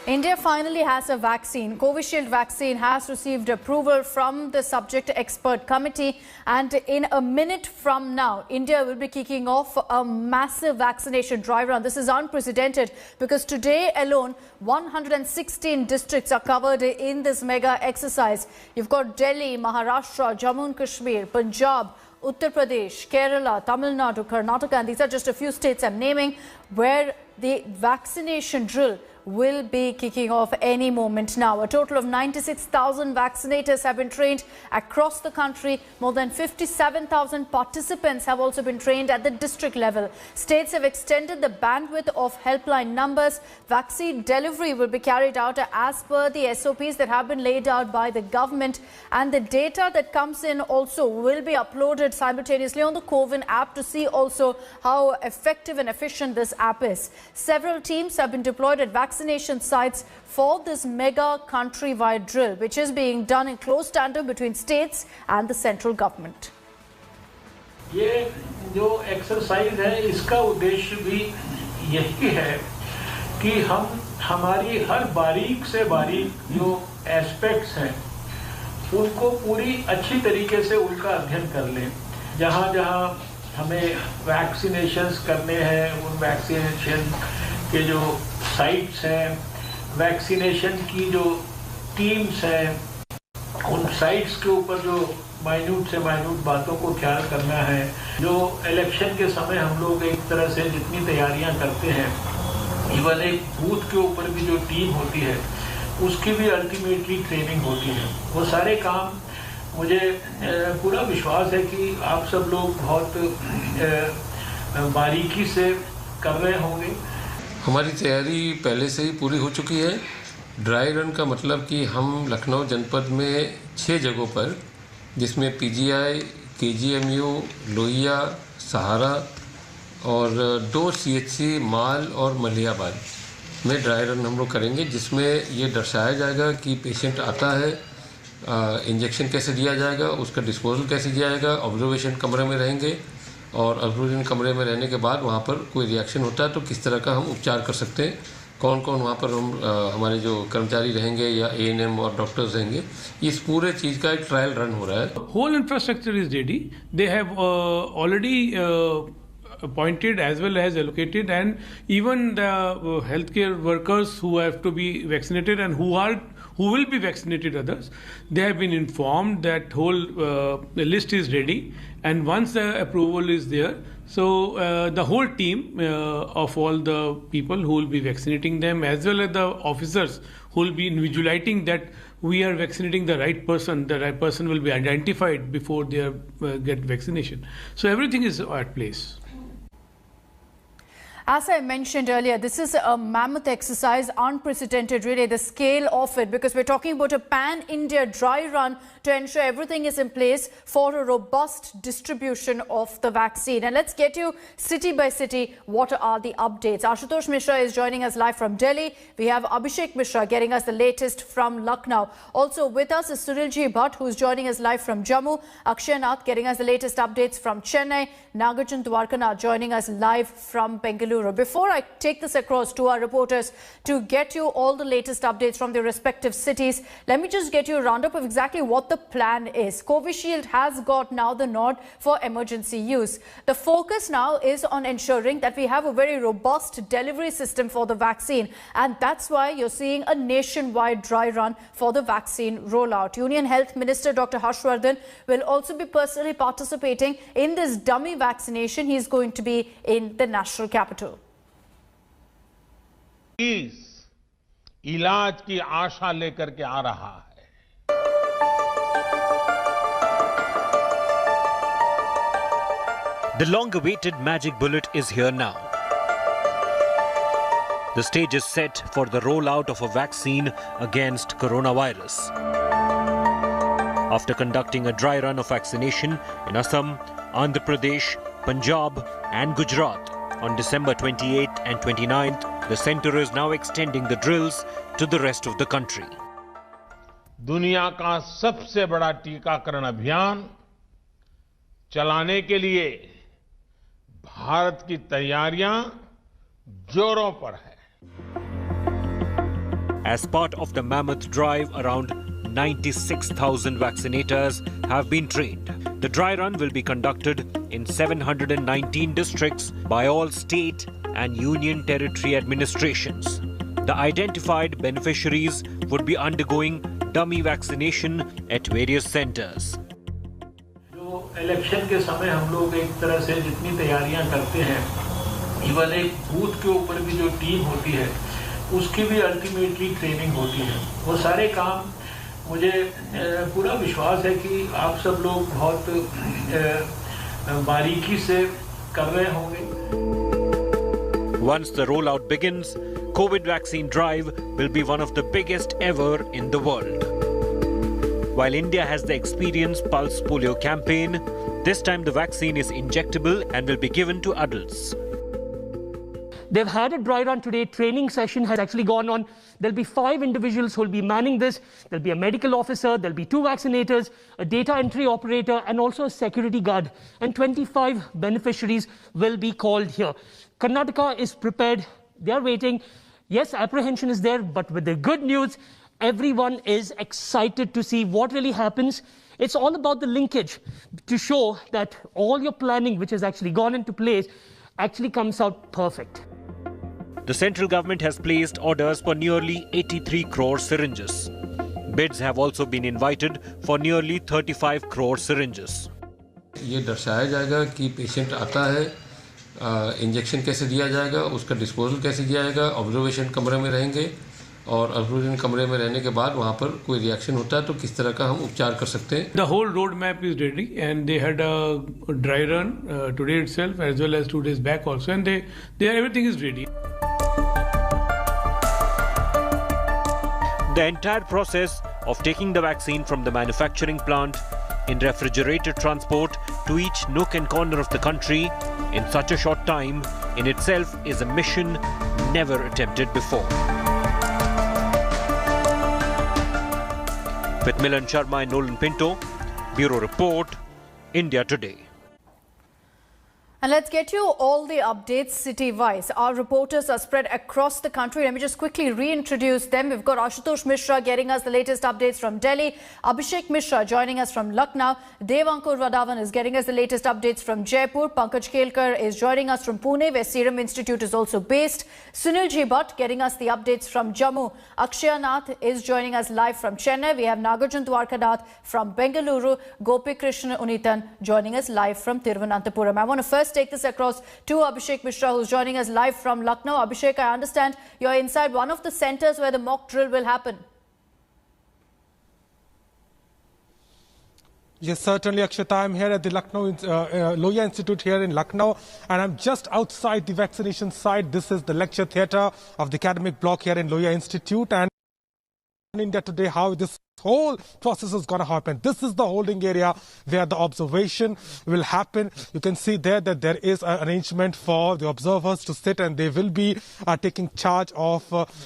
India finally has a vaccine. Covishield vaccine has received approval from the subject expert committee, and in a minute from now, India will be kicking off a massive vaccination dry run. This is unprecedented because today alone, 116 districts are covered in this mega exercise. You've got Delhi, Maharashtra, Jammu and Kashmir, Punjab, Uttar Pradesh, Kerala, Tamil Nadu, Karnataka, and these are just a few states I'm naming where the vaccination drill will be kicking off any moment now. A total of 96,000 vaccinators have been trained across the country. More than 57,000 participants have also been trained at the district level. States have extended the bandwidth of helpline numbers. Vaccine delivery will be carried out as per the SOPs that have been laid out by the government, and the data that comes in also will be uploaded simultaneously on the CoWIN app to see also how effective and efficient this app is. Several teams have been deployed at vaccination sites for this mega countrywide drill, which is being done in close tandem between states and the central government. ये जो exercise है इसका उद्देश्य भी यही है कि हम हमारी हर बारीक से बारीक जो एस्पेक्ट्स हैं उनको पूरी अच्छी तरीके से उनका अध्ययन कर लें। जहाँ जहाँ हमें वैक्सीनेशंस करने हैं उन वैक्सीनेशन के जो साइट्स हैं, वैक्सीनेशन की जो टीम्स हैं, उन साइट्स के ऊपर जो माइन्यूट से माइन्यूट बातों को ख्याल करना है। जो इलेक्शन के समय हम लोग एक तरह से जितनी तैयारियां करते हैं, इवन एक बूथ के ऊपर भी जो टीम होती है उसकी भी अल्टीमेटली ट्रेनिंग होती है। वो सारे काम मुझे पूरा विश्वास है कि आप सब लोग बहुत बारीकी से कर रहे होंगे। हमारी तैयारी पहले से ही पूरी हो चुकी है। ड्राई रन का मतलब कि हम लखनऊ जनपद में 6 जगहों पर, जिसमें पीजीआई, केजीएमयू, लोहिया, सहारा और 2 सीएचसी माल और मलियाबाद में ड्राई रन हम लोग करेंगे, जिसमें ये दर्शाया जाएगा कि पेशेंट आता है, इंजेक्शन कैसे दिया जाएगा, उसका डिस्पोजल कैसे किया जाएगा, ऑब्जर्वेशन कमरे में रहेंगे और ऑब्जर्वेशन कमरे में रहने के बाद वहाँ पर कोई रिएक्शन होता है तो किस तरह का हम उपचार कर सकते हैं, कौन कौन वहाँ पर हम हमारे जो कर्मचारी रहेंगे या एएनएम और डॉक्टर्स रहेंगे, इस पूरे चीज़ का एक ट्रायल रन हो रहा है। Whole infrastructure is ready. They have already appointed as well as allocated, and even the healthcare workers who have to be vaccinated and who will be vaccinated others, they have been informed that whole list is ready, and once the approval is there, so the whole team of all the people who will be vaccinating them as well as the officers who will be visualizing that we are vaccinating the right person, the right person will be identified before they get vaccination. So everything is at place. As I mentioned earlier, this is a mammoth exercise, unprecedented really, the scale of it, because we're talking about a pan-India dry run to ensure everything is in place for a robust distribution of the vaccine. And let's get you city by city, what are the updates. Ashutosh Mishra is joining us live from Delhi. We have Abhishek Mishra getting us the latest from Lucknow. Also with us is Surilji Bhatt, who's joining us live from Jammu. Akshay Nath getting us the latest updates from Chennai. Nagarjun Dwarkanath joining us live from Bengaluru. Before I take this across to our reporters to get you all the latest updates from their respective cities, let me just get you a roundup of exactly what the plan is. Covishield has got now the nod for emergency use. The focus now is on ensuring that we have a very robust delivery system for the vaccine, and that's why you're seeing a nationwide dry run for the vaccine rollout. Union Health Minister Dr. Harshvardhan will also be personally participating in this dummy vaccination. He's going to be in the national capital. इलाज की आशा लेकर के आ रहा है। The long-awaited magic bullet is here now. The stage is set for the rollout of a vaccine against coronavirus. After conducting a dry run of vaccination in Assam, Andhra Pradesh, Punjab and Gujarat on December 28th and 29th, the centre is now extending the drills to the rest of the country. दुनिया का सबसे बड़ा टीकाकरण अभियान चलाने के लिए भारत की तैयारियां जोरों पर है। As part of the mammoth drive, around 96,000 vaccinators have been trained. The dry run will be conducted in 719 districts by all state and union territory administrations. The identified beneficiaries would be undergoing dummy vaccination at various centers. जो election के समय हम लोग एक तरह से जितनी तैयारियां करते हैं, इवन एक बूथ के ऊपर भी जो टीम होती है, उसकी भी अल्टीमेटली ट्रेनिंग होती है. वो सारे काम मुझे पूरा विश्वास है कि आप सब लोग बहुत बारीकी से कर रहे होंगे. Once the rollout begins, COVID vaccine drive will be one of the biggest ever in the world. While India has the Experience Pulse Polio campaign, this time the vaccine is injectable and will be given to adults. They've had a dry run today. Training session has actually gone on. There'll be 5 individuals who will be manning this. There'll be a medical officer, there'll be 2 vaccinators, a data entry operator, and also a security guard. And 25 beneficiaries will be called here. Karnataka is prepared. They're waiting. Yes, apprehension is there, but with the good news, everyone is excited to see what really happens. It's all about the linkage to show that all your planning, which has actually gone into place, actually comes out perfect. The central government has placed orders for nearly 83 crore syringes. Bids have also been invited for nearly 35 crore syringes. ये दर्शाया जाएगा कि patient आता है, injection कैसे दिया जाएगा, उसका डिस्पोजल कैसे किया जाएगा, ऑब्जर्वेशन कमरे में रहेंगे और ऑब्जर्वेशन कमरे में रहने के बाद वहाँ पर कोई रिएक्शन होता है तो किस तरह का हम उपचार कर सकते हैं. The whole roadmap is ready, and they had a dry run today itself as well as 2 days back also, and everything is ready. The entire process of taking the vaccine from the manufacturing plant in refrigerated transport to each nook and corner of the country in such a short time in itself is a mission never attempted before. With Milan Sharma and Nolan Pinto, Bureau Report, India Today. And let's get you all the updates city-wise. Our reporters are spread across the country. Let me just quickly reintroduce them. We've got Ashutosh Mishra getting us the latest updates from Delhi. Abhishek Mishra joining us from Lucknow. Devankur Vadavan is getting us the latest updates from Jaipur. Pankaj Kelkar is joining us from Pune, where Serum Institute is also based. Sunil G. Bhatt getting us the updates from Jammu. Akshaya Nath is joining us live from Chennai. We have Nagarjun Dwarkanath from Bengaluru. Gopi Krishna Unitan joining us live from Thiruvananthapuram. I want to first take this across to Abhishek Mishra, who's joining us live from Lucknow. Abhishek, I understand you're inside one of the centres where the mock drill will happen. Yes, certainly, Akshata. I'm here at the Lucknow Lohia Institute here in Lucknow, and I'm just outside the vaccination site. This is the lecture theatre of the academic block here in Lohia Institute, and in India Today, how this whole process is going to happen. This is the holding area where the observation will happen. You can see there that there is an arrangement for the observers to sit, and they will be taking charge of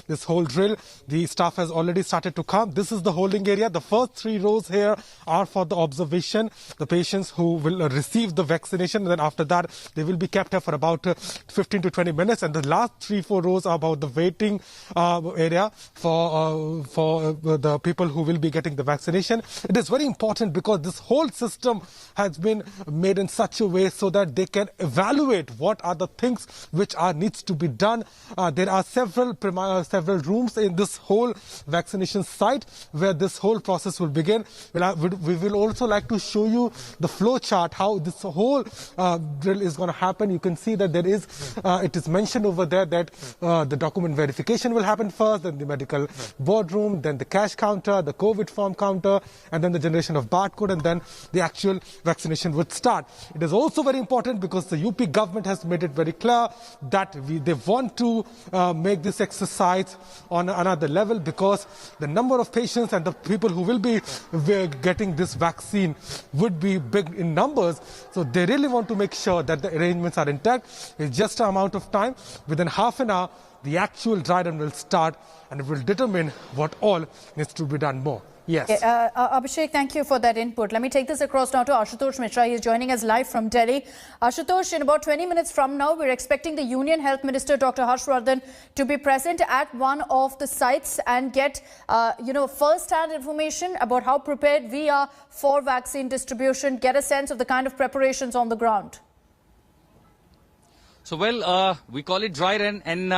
this whole drill. The staff has already started to come. This is the holding area. The first 3 rows here are for the observation, the patients who will receive the vaccination. And then after that, they will be kept here for about 15 to 20 minutes. And the last 3-4 rows are about the waiting area for the people who will be getting the vaccination. It is very important because this whole system has been made in such a way so that they can evaluate what are the things which needs to be done. There are several rooms in this whole vaccination site where this whole process will begin. We will also like to show you the flow chart, how this whole drill is going to happen. You can see that there is, it is mentioned over there that the document verification will happen first, then the medical boardroom, then the cash counter, the COVID form counter, and then the generation of barcode, and then the actual vaccination would start. It is also very important because the UP government has made it very clear that they want to make this exercise on another level because the number of patients and the people who will be getting this vaccine would be big in numbers. So they really want to make sure that the arrangements are intact. It's just an amount of time. Within half an hour, the actual dry run will start, and it will determine what all needs to be done more. Yes. Abhishek, thank you for that input. Let me take this across now to Ashutosh Mishra. He is joining us live from Delhi. Ashutosh, in about 20 minutes from now, we're expecting the Union Health Minister, Dr. Harshvardhan, to be present at one of the sites and get, first-hand information about how prepared we are for vaccine distribution, get a sense of the kind of preparations on the ground. So, well, we call it dry run, and,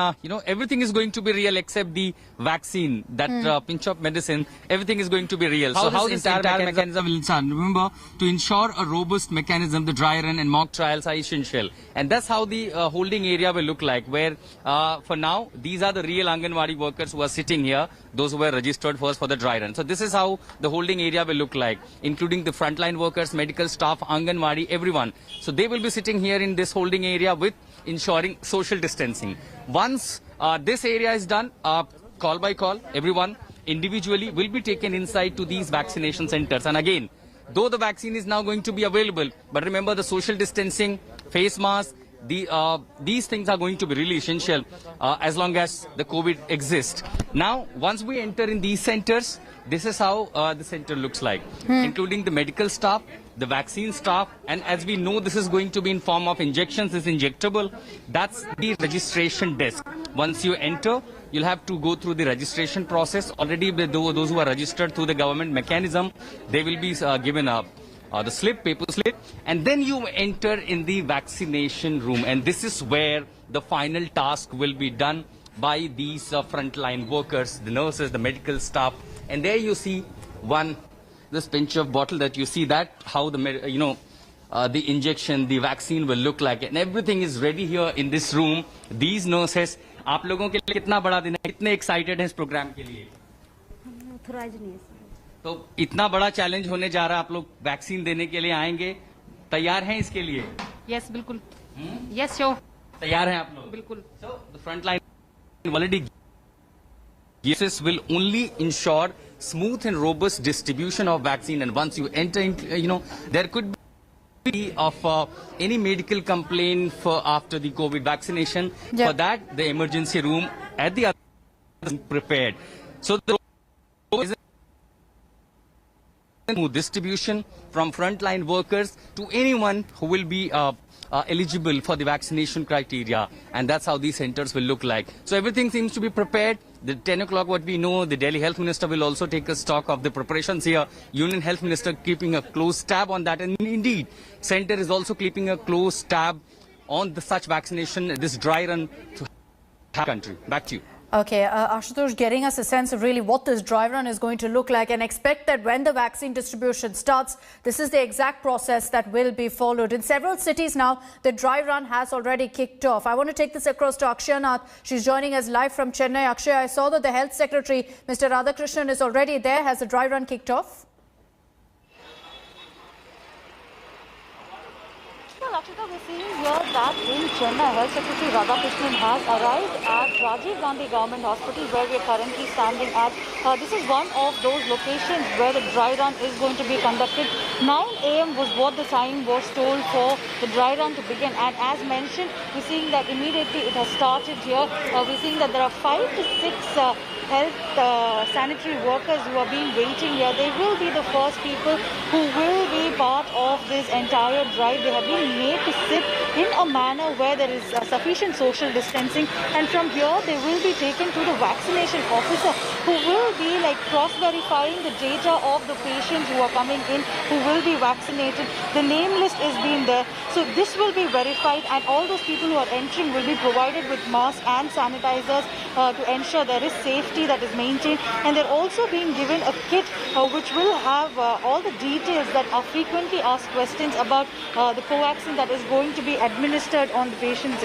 everything is going to be real except the vaccine, that pinch of medicine, everything is going to be real. How this entire mechanism will start? Remember, to ensure a robust mechanism, the dry run and mock trials are essential. And that's how the holding area will look like, where, for now, these are the real Anganwadi workers who are sitting here, those who were registered first for the dry run. So, this is how the holding area will look like, including the frontline workers, medical staff, Anganwadi, everyone. So, they will be sitting here in this holding area with ensuring social distancing. Once this area is done, call by call, everyone individually will be taken inside to these vaccination centers. And again, though the vaccine is now going to be available, but remember the social distancing, face mask, these things are going to be really essential as long as the COVID exists. Now, once we enter in these centers, this is how the center looks like, including the medical staff, the vaccine staff, and as we know, this is going to be in form of injections, it's injectable. That's the registration desk. Once you enter, you'll have to go through the registration process. Already, those who are registered through the government mechanism, they will be given the slip, paper slip, and then you enter in the vaccination room. And this is where the final task will be done by these frontline workers, the nurses, the medical staff. And there you see this pinch of bottle that you see, that how the the injection, the vaccine will look like, and everything is ready here in this room. These nurses, आप लोगों के लिए कितना बड़ा दिन है, कितने excited हैं इस प्रोग्राम के लिए? तो इतना बड़ा चैलेंज होने जा रहा है, आप लोग वैक्सीन देने के लिए आएंगे, तैयार हैं इसके लिए? यस, बिल्कुल. Yes, sure. तैयार हैं आप लोग? बिल्कुल. So the front line already. This will only ensure smooth and robust distribution of vaccine, and once you enter, there could be of any medical complaint after the COVID vaccination. Yep. For that, the emergency room at the other is prepared. So the distribution from frontline workers to anyone who will be eligible for the vaccination criteria, and that's how these centers will look like. So everything seems to be prepared. The 10 o'clock, what we know, the Delhi Health Minister will also take a stock of the preparations here. Union Health Minister keeping a close tab on that, and indeed, Center is also keeping a close tab on such vaccination, this dry run to the country. Back to you. Okay, Ashutosh, getting us a sense of really what this dry run is going to look like, and expect that when the vaccine distribution starts, this is the exact process that will be followed. In several cities now, the dry run has already kicked off. I want to take this across to Akshay Nath. She's joining us live from Chennai. Akshay, I saw that the Health Secretary, Mr. Radhakrishnan, is already there. Has the dry run kicked off? Lakshita, we're seeing here that in Chennai, Health Secretary Radhakrishnan has arrived at Rajiv Gandhi Government Hospital, where we are currently standing at. This is one of those locations where the dry run is going to be conducted. 9 a.m. was what the time was told for the dry run to begin. And as mentioned, we're seeing that immediately it has started here. We're seeing that there are 5 to 6 health sanitary workers who are being waiting here. They will be the first people who will be part of this entire drive. They have been made to sit in a manner where there is sufficient social distancing, and from here they will be taken to the vaccination officer, who will be cross-verifying the data of the patients who are coming in, who will be vaccinated. The name list is being there, so this will be verified, and all those people who are entering will be provided with masks and sanitizers to ensure there is safety that is maintained. And they're also being given a kit which will have all the details that are frequently asked questions about the Covaxin that is going to be administered on the patients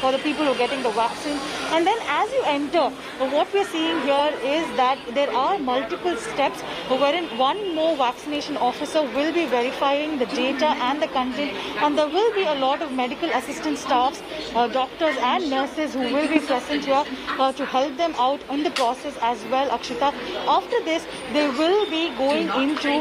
or the people who are getting the vaccine. And then as you enter, what we're seeing here is that there are multiple steps wherein one more vaccination officer will be verifying the data and the content, and there will be a lot of medical assistant staffs, doctors and nurses who will be present here to help them out in the process process as well, Akshita. After this, they will be going into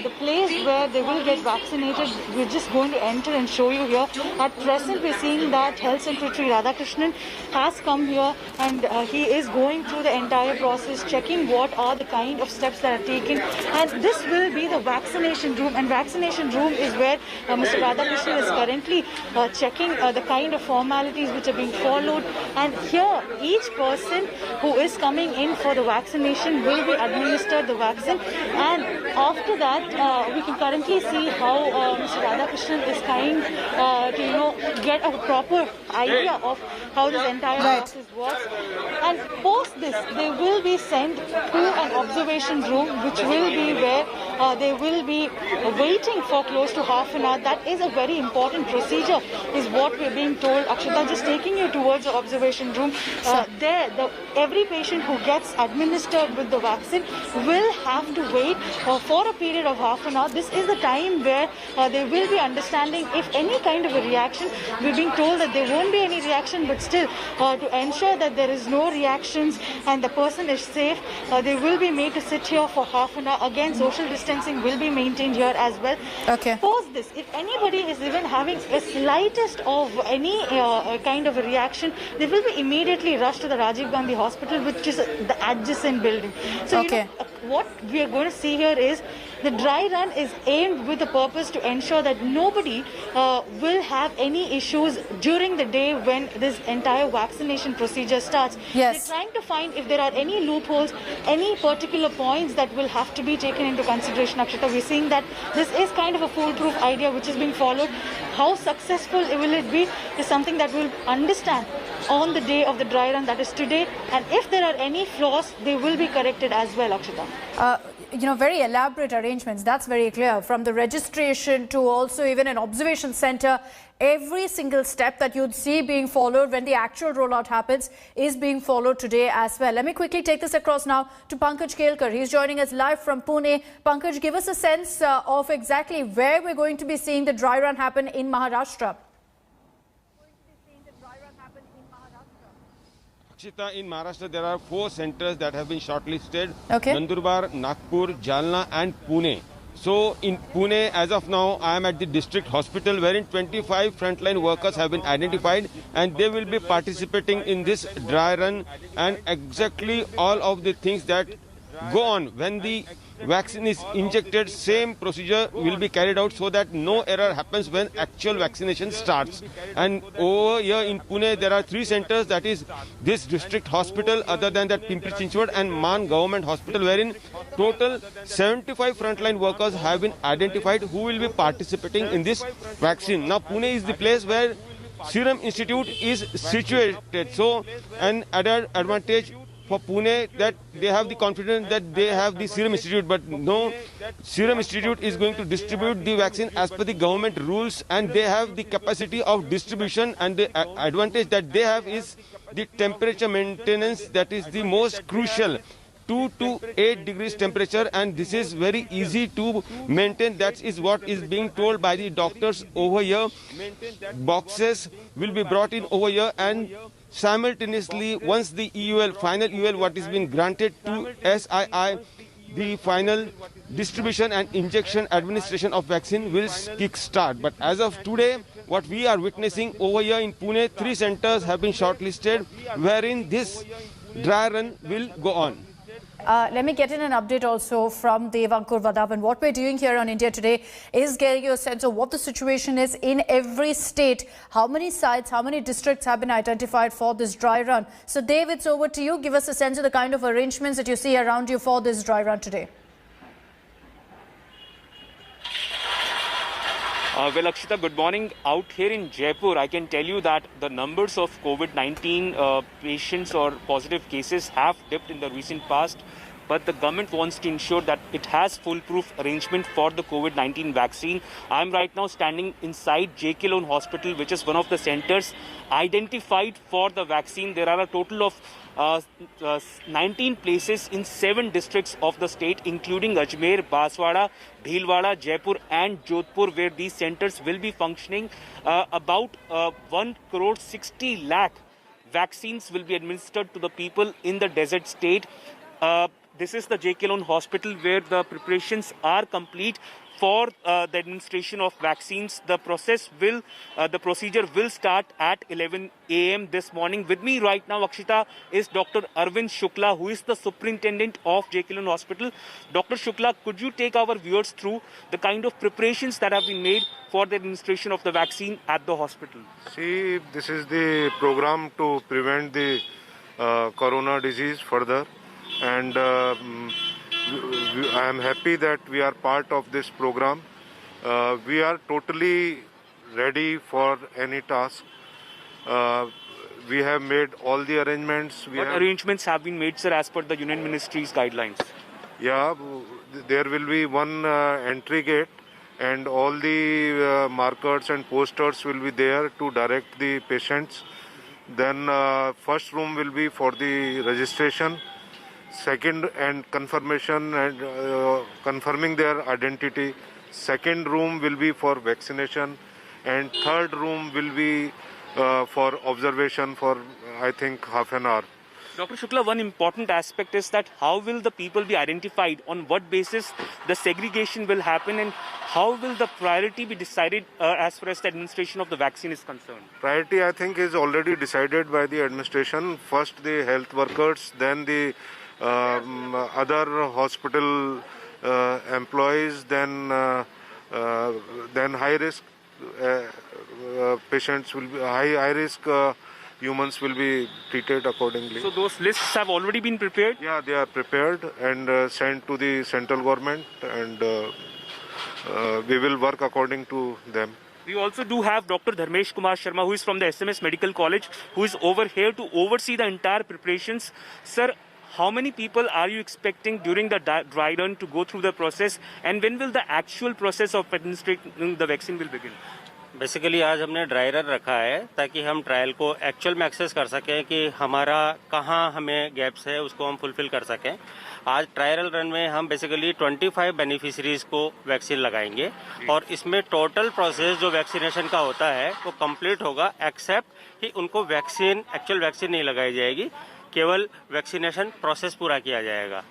the place where they will get vaccinated. We're just going to enter and show you here. At present, we're seeing that Health Secretary Radhakrishnan has come here, and he is going through the entire process, checking what are the kind of steps that are taken. And this will be the vaccination room, and vaccination room is where Mr. Radhakrishnan is currently checking the kind of formalities which are being followed. And here, each person who is coming in for the vaccination will be administered the vaccine. And after that, we can currently see how Mr. Radhakrishnan is trying to, get a proper idea of how this entire process works. And post this, they will be sent to an observation room, which will be where they will be waiting for close to half an hour. That is a very important procedure, is what we're being told. Akshita, just taking you towards the observation room. Every patient who gets administered with the vaccine will have to wait for a period of half an hour. This is the time where they will be understanding if any kind of a reaction. We're being told that there won't be any reaction, but still to ensure that there is no reactions and the person is safe, they will be made to sit here for half an hour. Again, social distancing will be maintained here as well. Okay. Post this, if anybody is even having a slightest of any kind of a reaction, they will be immediately rushed to the Rajiv Gandhi Hospital, which is the adjacent building. So what we are going to see here is the dry run is aimed with the purpose to ensure that nobody will have any issues during the day when this entire vaccination procedure starts. Yes. They're trying to find if there are any loopholes, any particular points that will have to be taken into consideration. Akshita, we're seeing that this is kind of a foolproof idea which is being followed. How successful will it be is something that we'll understand on the day of the dry run, that is today. And if there are any flaws, they will be corrected as well, Akshita. Very elaborate arrangements. That's very clear. From the registration to also even an observation center, every single step that you'd see being followed when the actual rollout happens is being followed today as well. Let me quickly take this across now to Pankaj Kelkar. He's joining us live from Pune. Pankaj, give us a sense of exactly where we're going to be seeing the dry run happen in Maharashtra. In Maharashtra, there are 4 centers that have been shortlisted. Okay. Nandurbar, Nagpur, Jalna and Pune. So in Pune, as of now, I am at the district hospital wherein 25 frontline workers have been identified and they will be participating in this dry run, and exactly all of the things that go on when the vaccine is injected, same procedure will be carried out so that no error happens when actual vaccination starts. And over here in Pune, there are 3 centers, that is this district hospital, other than that Pimpri-Chinchwad and Man Government Hospital, wherein total 75 frontline workers have been identified who will be participating in this vaccine. Now Pune is the place where Serum Institute is situated. So an added advantage for Pune that they have the confidence that they have the Serum Institute, but no, Serum Institute is going to distribute the vaccine as per the government rules, and they have the capacity of distribution, and the advantage that they have is the temperature maintenance, that is the most crucial. 2 to 8 degrees temperature, and this is very easy to maintain. That is what is being told by the doctors over here. Boxes will be brought in over here, and simultaneously, once the EUL, final EUL, what is being granted to SII, the final distribution and injection administration of vaccine will kick-start. But as of today, what we are witnessing over here in Pune, 3 centers have been shortlisted wherein this dry run will go on. Let me get in an update also from Dev Ankur Vadavan. What we're doing here on India Today is getting you a sense of what the situation is in every state. How many sites, how many districts have been identified for this dry run? So Dev, it's over to you. Give us a sense of the kind of arrangements that you see around you for this dry run today. Well, Akshita, good morning. Out here in Jaipur, I can tell you that the numbers of COVID-19 patients or positive cases have dipped in the recent past, but the government wants to ensure that it has foolproof arrangement for the COVID-19 vaccine. I'm right now standing inside JK Lone Hospital, which is one of the centers identified for the vaccine. There are a total of 19 places in 7 districts of the state, including Ajmer, Banswara, Bhilwara, Jaipur and Jodhpur, where these centers will be functioning. About 1 crore 60 lakh vaccines will be administered to the people in the desert state. This is the JK Lone Hospital where the preparations are complete for the administration of vaccines. The procedure will start at 11 a.m. this morning. With me right now, Akshita, is Dr. Arvind Shukla, who is the superintendent of JK Lone Hospital. Dr. Shukla, could you take our viewers through the kind of preparations that have been made for the administration of the vaccine at the hospital? See, this is the program to prevent the corona disease further, and I am happy that we are part of this program. We are totally ready for any task. We have made all the arrangements. What arrangements have been made, sir, as per the Union Ministry's guidelines? Yeah, there will be one entry gate, and all the markers and posters will be there to direct the patients. Then first room will be for the registration. Second, and confirmation and confirming their identity. Second room will be for vaccination, and third room will be for observation for, I think, half an hour. Dr. Shukla, one important aspect is that how will the people be identified, on what basis the segregation will happen, and how will the priority be decided as far as the administration of the vaccine is concerned? Priority, I think, is already decided by the administration. First the health workers, then the other hospital employees, then high risk patients will be high risk humans will be treated accordingly. So those lists have already been prepared? Yeah, they are prepared and sent to the central government, and we will work according to them. We also do have Dr. Dharmesh Kumar Sharma, who is from the SMS Medical College, who is over here to oversee the entire preparations. Sir, how many people are you expecting during the dry run to go through the process, and when will the actual process of administering the vaccine will begin? Basically आज हमने dry run रखा है ताकि हम trial को actual में access कर सकें कि हमारा कहाँ हमें गैप्स है उसको हम फुलफिल कर सकें. आज ट्रायल रन में हम बेसिकली 25 बेनिफिशरीज को वैक्सीन लगाएंगे और इसमें टोटल प्रोसेस जो वैक्सीनेशन का होता है वो कंप्लीट होगा, एक्सेप्ट कि उनको वैक्सीन एक्चुअल वैक्सीन नहीं लगाई जाएगी, केवल वैक्सीनेशन प्रोसेस पूरा किया जाएगा.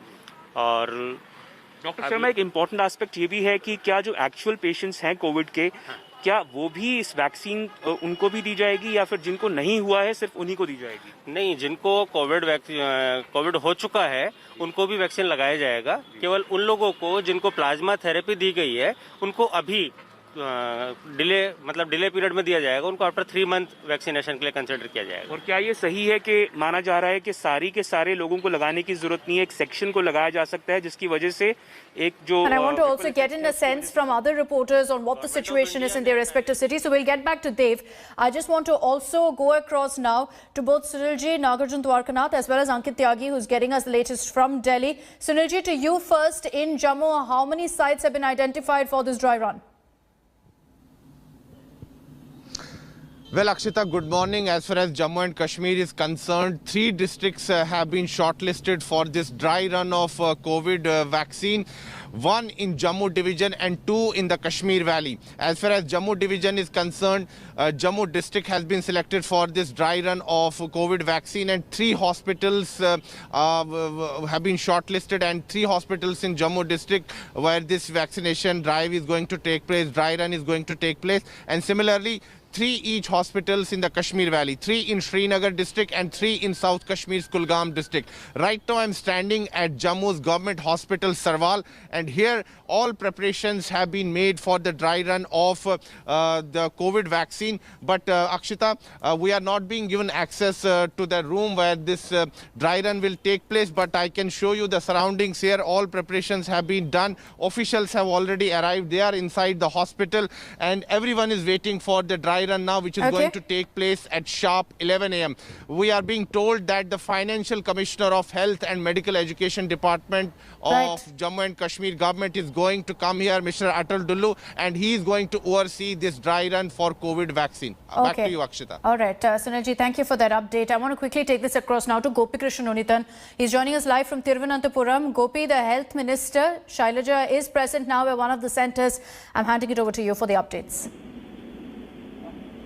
और डॉक्टर शर्मा, एक इम्पॉर्टेंट एस्पेक्ट ये भी है कि क्या जो एक्चुअल पेशेंट्स हैं कोविड के, क्या वो भी इस वैक्सीन उनको भी दी जाएगी या फिर जिनको नहीं हुआ है सिर्फ उन्हीं को दी जाएगी? नहीं, जिनको कोविड हो चुका है उनको भी वैक्सीन लगाया जाएगा. केवल उन लोगों को जिनको प्लाज्मा थेरेपी दी गई है उनको अभी डिले पीरियड में दिया जाएगा, उनको आफ्टर 3 मंथ वैक्सीनेशन के लिए कंसिडर किया जाएगा. और क्या ये सही है कि माना जा रहा है कि सारी के सारे लोगों को लगाने की जरूरत नहीं है, एक सेक्शन को लगाया जा सकता है जिसकी वजह से एक जो And I want to also get in a sense from other reporters on what the situation is in their respective cities. So we'll get back to Dave. I just want to also go across now to both Sunilji, Nagarjun Dwarkanath, as well as Ankit Tyagi, who's getting us the latest from Delhi. Sunilji, to you first. In Jammu, how many sites have been identified for this dry run? Well, Akshita, good morning. As far as Jammu and Kashmir is concerned, 3 districts have been shortlisted for this dry run of COVID vaccine. 1 in Jammu division and 2 in the Kashmir Valley. As far as Jammu division is concerned, Jammu district has been selected for this dry run of COVID vaccine, and 3 hospitals have been shortlisted, and 3 hospitals in Jammu district where this vaccination drive is going to take place, dry run is going to take place. And similarly, 3 each hospitals in the Kashmir Valley, 3 in Srinagar district and 3 in South Kashmir's Kulgam district. Right now I'm standing at Jammu's government hospital Sarwal, and here all preparations have been made for the dry run of the COVID vaccine. But Akshita, we are not being given access to the room where this dry run will take place, but I can show you the surroundings here. All preparations have been done. Officials have already arrived. They are inside the hospital, and everyone is waiting for the dry run now, which is going to take place at sharp 11 a.m. We are being told that the Financial Commissioner of Health and Medical Education Department of Jammu and Kashmir government is going to come here, Mr. Atal Dullu, and he is going to oversee this dry run for COVID vaccine. Back to you, Akshita. All right, Sunilji, thank you for that update. I want to quickly take this across now to Gopi Krishnan Unithan. He's joining us live from Thiruvananthapuram. Gopi, the Health Minister, Shailaja, is present now at one of the centres. I'm handing it over to you for the updates.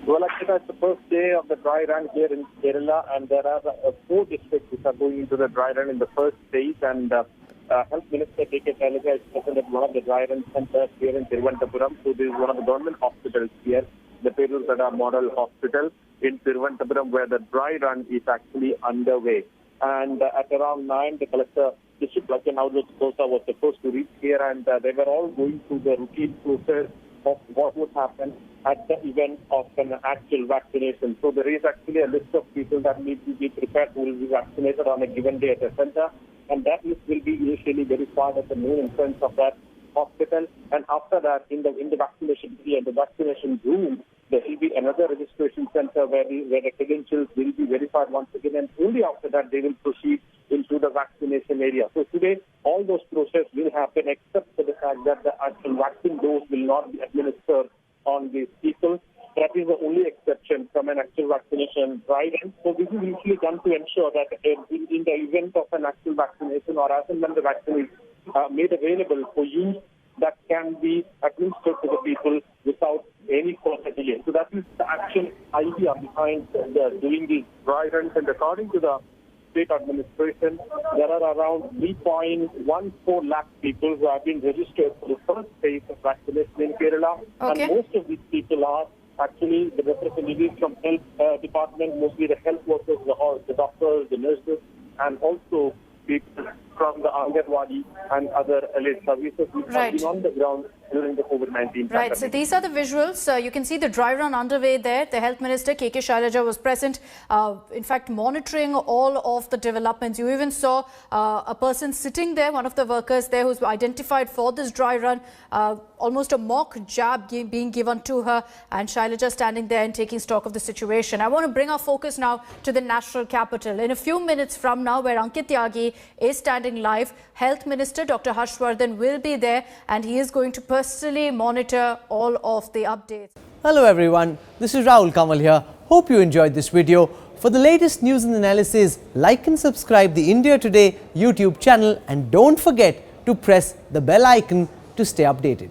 Well, actually, it's the first day of the dry run here in Kerala, and there are 4 districts which are going into the dry run in the first phase. And Health Minister K.K. Shailaja is present at one of the dry run centers here in Thiruvananthapuram. So this is one of the government hospitals here, the Perurkada Model Hospital in Thiruvananthapuram, where the dry run is actually underway. And at around 9, the collector, District Collector Navjot Kosa, was supposed to reach here, and they were all going through the routine process of what would happen at the event of an actual vaccination. So there is actually a list of people that need to be prepared who will be vaccinated on a given day at a center, and that list will be initially verified at the main entrance of that hospital. And after that, in the vaccination area, the vaccination room, there will be another registration center where the credentials will be verified once again, and only after that they will proceed into the vaccination area. So today, all those processes will happen except for the fact that the actual vaccine dose will not be administered on these people. That is the only exception from an actual vaccination dry run. So this is usually done to ensure that in the event of an actual vaccination or as and when the vaccine is made available for use, that can be administered to the people without any further delay. So that is the actual idea behind doing these dry runs. And according to the state administration, there are around 3.14 lakh people who have been registered for the first phase of vaccination in Kerala. Okay. And most of these people are actually the representatives from health department, mostly the health workers, the doctors, the nurses, and also people from the Anganwadi and other allied services which have been on the ground during the COVID-19 Right, so these are the visuals. You can see the dry run underway there. The Health Minister K.K. Shailaja was present, in fact, monitoring all of the developments. You even saw a person sitting there, one of the workers there who's identified for this dry run, almost a mock jab being given to her, and Shailaja standing there and taking stock of the situation. I want to bring our focus now to the national capital. In a few minutes from now, where Ankit Tyagi is standing live, Health Minister Dr. Harshvardhan will be there, and he is going to personally monitor all of the updates. Hello everyone, this is Rahul Kamal here. Hope you enjoyed this video. For the latest news and analysis, like and subscribe the India Today YouTube channel, and don't forget to press the bell icon to stay updated.